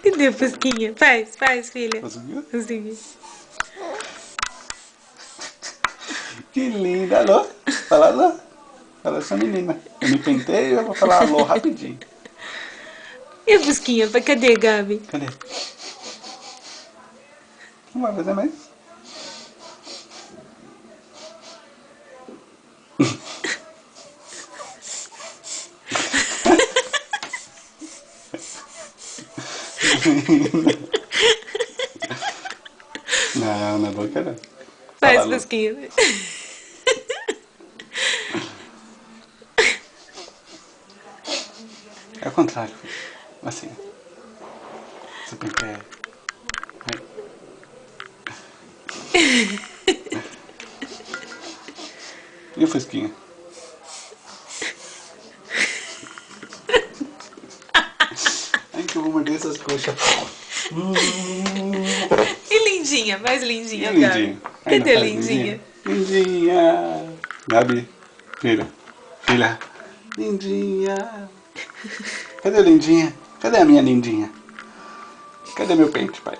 Cadê a Fusquinha? Faz, filha. Conseguiu? Consegui. Que linda, alô? Fala alô. Fala essa menina. Eu me pentei e eu vou falar alô rapidinho. E a Fusquinha? Cadê, Gabi? Cadê? Não vai fazer mais? Não, na boca não. Fala Faz, alô. Fusquinha. É o contrário. Assim. Você penteia. E o Fusquinha? Ai, que eu vou morder essas coxas. E lindinha? Mais E a lindinha, Gabi. lindinha? Ainda Cadê a faz lindinha? lindinha? Lindinha! Gabi, filha, filha, lindinha! Cadê a lindinha? Cadê a minha lindinha? Cadê meu pente, pai?